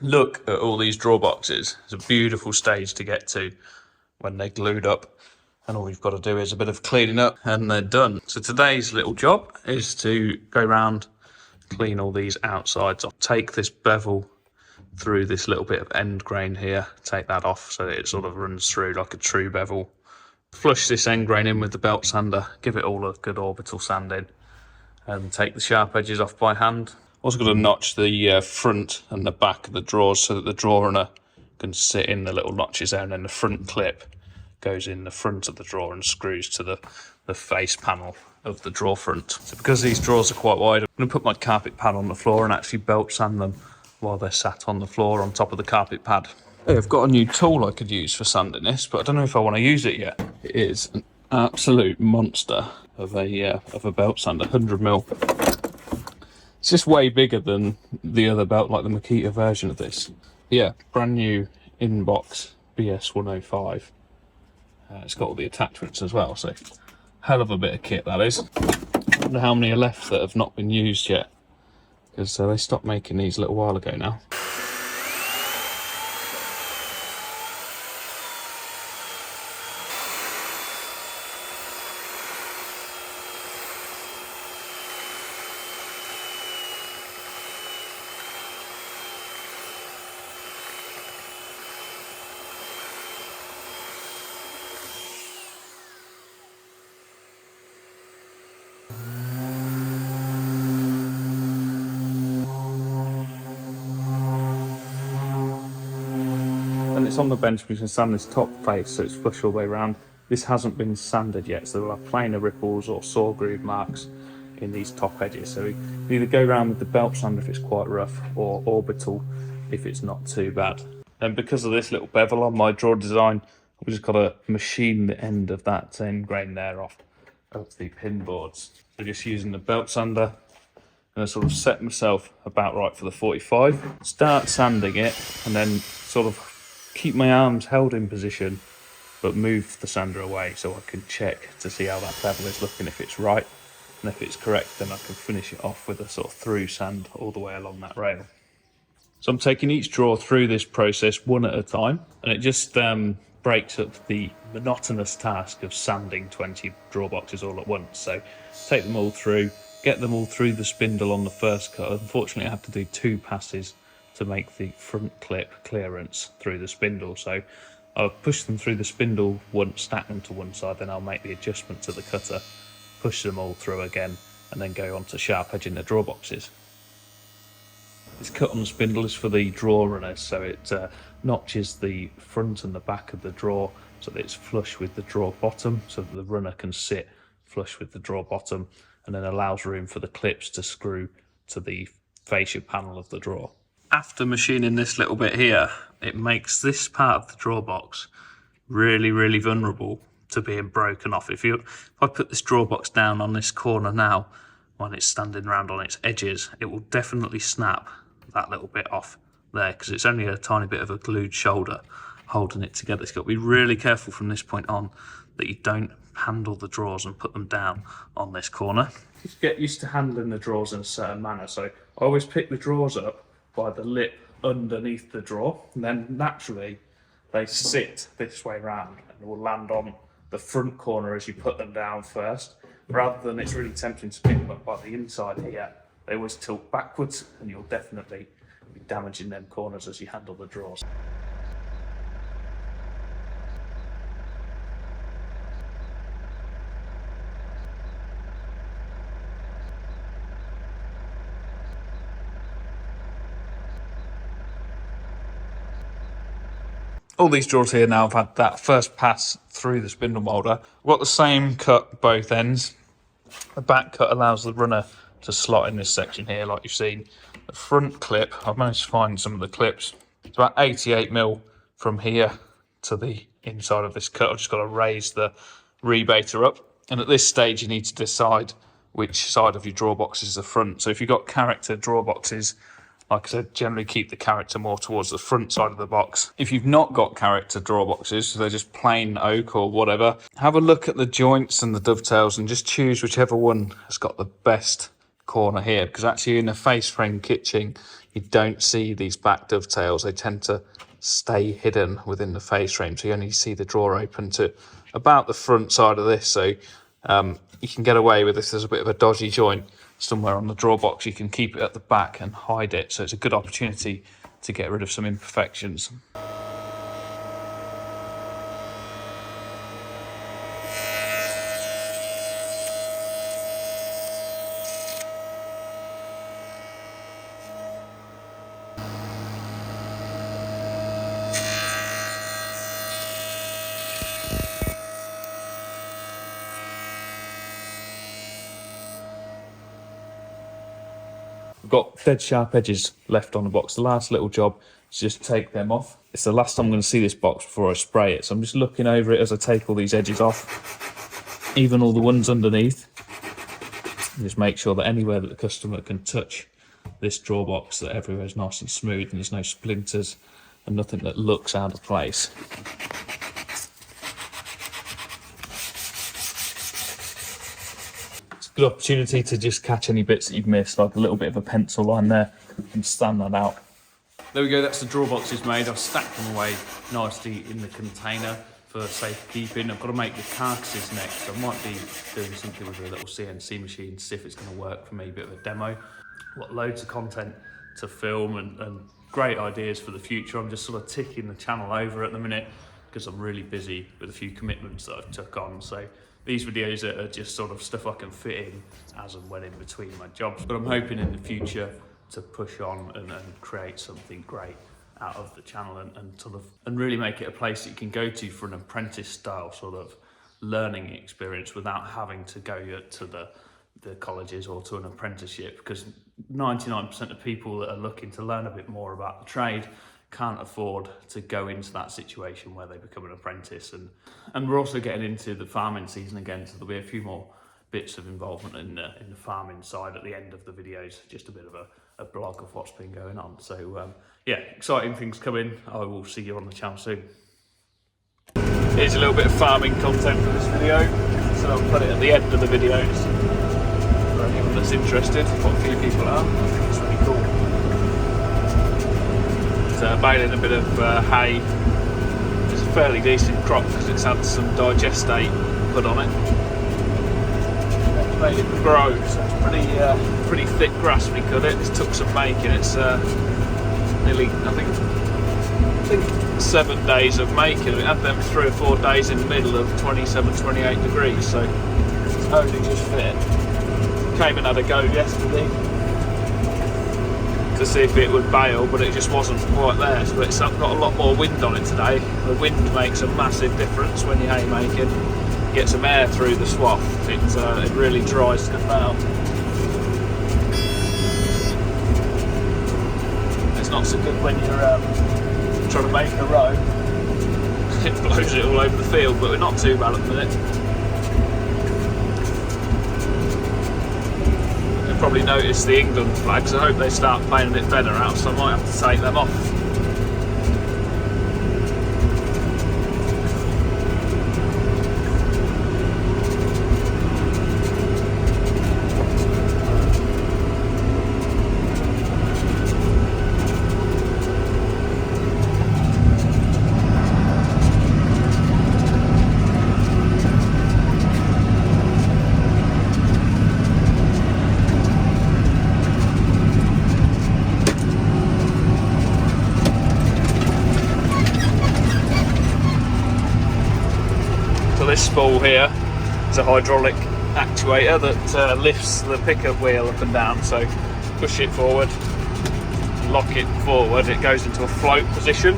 Look at all these drawer boxes. It's a beautiful stage to get to when they're glued up, and all you've got to do is a bit of cleaning up and they're done. So today's little job is to go around, clean all these outsides off, take this bevel through this little bit of end grain here, take that off so that it sort of runs through like a true bevel, flush this end grain in with the belt sander, give it all a good orbital sanding, and take the sharp edges off by hand. Also got to notch the front and the back of the drawers so that the drawer runner can sit in the little notches there, and then the front clip goes in the front of the drawer and screws to the face panel of the drawer front. So because these drawers are quite wide, I'm going to put my carpet pad on the floor and actually belt sand them while they're sat on the floor on top of the carpet pad. Hey, I've got a new tool I could use for sanding this, but I don't know if I want to use it yet. It is an absolute monster of a belt sander, 100mm. It's just way bigger than the other belt, like the Makita version of this. Yeah, brand new in-box BS105. It's got all the attachments as well, so hell of a bit of kit that is. I wonder how many are left that have not been used yet, because they stopped making these a little while ago now. And it's on the bench, we can sand this top face so it's flush all the way around. This hasn't been sanded yet, so there'll have planer ripples or saw groove marks in these top edges. So we either go around with the belt sander if it's quite rough, or orbital if it's not too bad. And because of this little bevel on my drawer design, we just got to machine the end of that end grain there off of the pin boards. So just using the belt sander, and I sort of set myself about right for the 45. Start sanding it, and then sort of keep my arms held in position, but move the sander away so I can check to see how that bevel is looking, if it's right, and if it's correct, then I can finish it off with a sort of through sand all the way along that rail. So I'm taking each drawer through this process one at a time, and it just breaks up the monotonous task of sanding 20 drawer boxes all at once. So take them all through, get them all through the spindle on the first cut. Unfortunately, I had to do 2 passes to make the front clip clearance through the spindle. So I'll push them through the spindle once, stack them to one side, then I'll make the adjustment to the cutter, push them all through again, and then go on to sharp edging the drawer boxes. This cut on the spindle is for the drawer runners, so it notches the front and the back of the drawer so that it's flush with the drawer bottom, so that the runner can sit flush with the drawer bottom, and then allows room for the clips to screw to the fascia panel of the drawer. After machining this little bit here, it makes this part of the drawer box really, really vulnerable to being broken off. If I put this drawer box down on this corner now, when it's standing around on its edges, it will definitely snap that little bit off there, because it's only a tiny bit of a glued shoulder holding it together. You've got to be really careful from this point on that you don't handle the drawers and put them down on this corner. Just get used to handling the drawers in a certain manner. So I always pick the drawers up by the lip underneath the drawer, and then naturally they sit this way around and will land on the front corner as you put them down first, rather than it's really tempting to pick them up by the inside here. They always tilt backwards, and you'll definitely be damaging them corners as you handle the drawers. All these drawers here now have had that first pass through the spindle moulder. I've got the same cut both ends. The back cut allows the runner to slot in this section here, like you've seen. The front clip, I've managed to find some of the clips. It's about 88mm from here to the inside of this cut. I've just got to raise the rebater up. And at this stage, you need to decide which side of your drawer box is the front. So if you've got character drawer boxes, like I said, generally keep the character more towards the front side of the box. If you've not got character drawer boxes, so they're just plain oak or whatever, have a look at the joints and the dovetails and just choose whichever one has got the best corner here, because actually in a face frame kitchen you don't see these back dovetails. They tend to stay hidden within the face frame, so you only see the drawer open to about the front side of this. So you can get away with this. There's a bit of a dodgy joint somewhere on the drawer box, you can keep it at the back and hide it, so it's a good opportunity to get rid of some imperfections. Got dead sharp edges left on the box. The last little job is just take them off. It's the last time I'm going to see this box before I spray it, so I'm just looking over it as I take all these edges off, even all the ones underneath, and just make sure that anywhere that the customer can touch this drawer box, that everywhere's nice and smooth and there's no splinters and nothing that looks out of place. Good opportunity to just catch any bits that you've missed, like a little bit of a pencil line there, and stand that out. There we go, that's the drawer boxes made. I've stacked them away nicely in the container for safekeeping. I've got to make the carcasses next. I might be doing something with a little CNC machine to see if it's going to work for me, a bit of a demo. I've got loads of content to film and great ideas for the future. I'm just sort of ticking the channel over at the minute because I'm really busy with a few commitments that I've took on. So these videos are just sort of stuff I can fit in as and when in between my jobs. But I'm hoping in the future to push on and create something great out of the channel and really make it a place that you can go to for an apprentice style sort of learning experience without having to go to the colleges or to an apprenticeship, because 99% of people that are looking to learn a bit more about the trade can't afford to go into that situation where they become an apprentice. And we're also getting into the farming season again, so there'll be a few more bits of involvement in the farming side at the end of the videos, just a bit of a blog of what's been going on. So yeah, exciting things coming. I will see you on the channel soon. Here's a little bit of farming content for this video, so I'll put it at the end of the videos for anyone that's interested. What a few people are. I think it's really cool. Baling a bit of hay. It's a fairly decent crop because it's had some digestate put on it. It's made it grow, so it's pretty thick grass when we cut it. This took some making. It's nearly, I think 7 days of making. We had them 3 or 4 days in the middle of 27, 28 degrees, so it's only just fit. Came and had a go yesterday to see if it would bail, but it just wasn't quite there. So it's got a lot more wind on it today. The wind makes a massive difference when you're haymaking. You get some air through the swath. It really dries stuff out. It's not so good when you're trying to make a row. It blows it all over the field, but we're not too bad at the minute. Probably noticed the England flags. I hope they start playing a bit better out, so I might have to take them off. This spool here is a hydraulic actuator that lifts the pickup wheel up and down, so push it forward, lock it forward, it goes into a float position,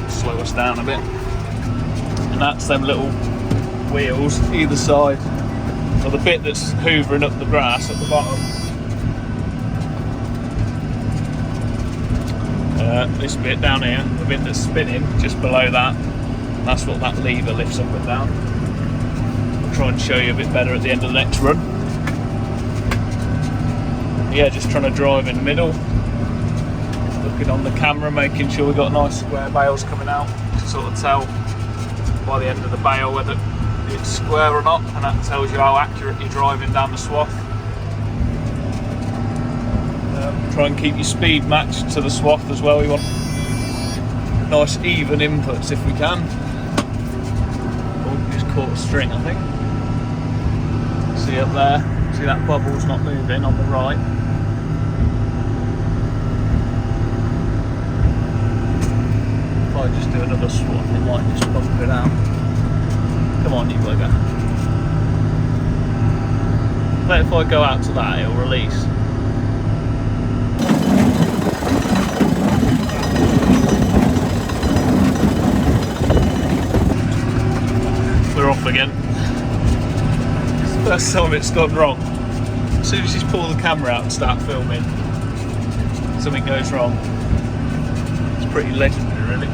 slow us down a bit, and that's them little wheels either side, or the bit that's hoovering up the grass at the bottom. This bit down here, the bit that's spinning just below that, that's what that lever lifts up and down. I'll try and show you a bit better at the end of the next run. Yeah, just trying to drive in the middle. Looking on the camera, making sure we've got nice square bales coming out. You can sort of tell by the end of the bale whether it's square or not, and that tells you how accurate you're driving down the swath. Try and keep your speed matched to the swath as well. We want nice even inputs if we can. Oh, just caught a string, I think. See up there? See that bubble's not moving on the right? If I just do another swath, it might just bump it out. Come on, you bugger. But if I go out to that, it'll release. We're off again. It's the first time it's gone wrong. As soon as you pull the camera out and start filming, something goes wrong. It's pretty legendary, really.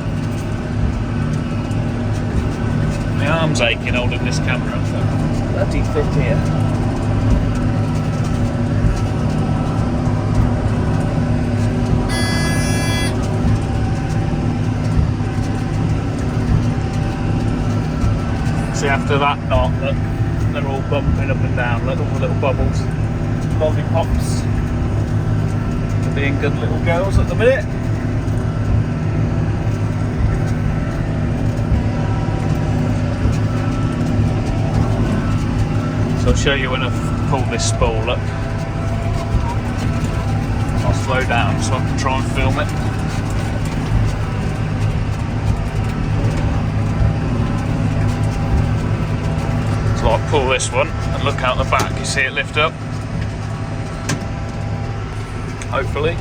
My arm's aching holding this camera up. Bloody fit here. See, after that knot, look, they're all bumping up and down, look, all the little bubbles. Lollipops. They're being good little girls at the minute. So I'll show you when I've pulled this spool, look. I'll slow down so I can try and film it. So I'll pull this one and look out the back, you see it lift up? Hopefully.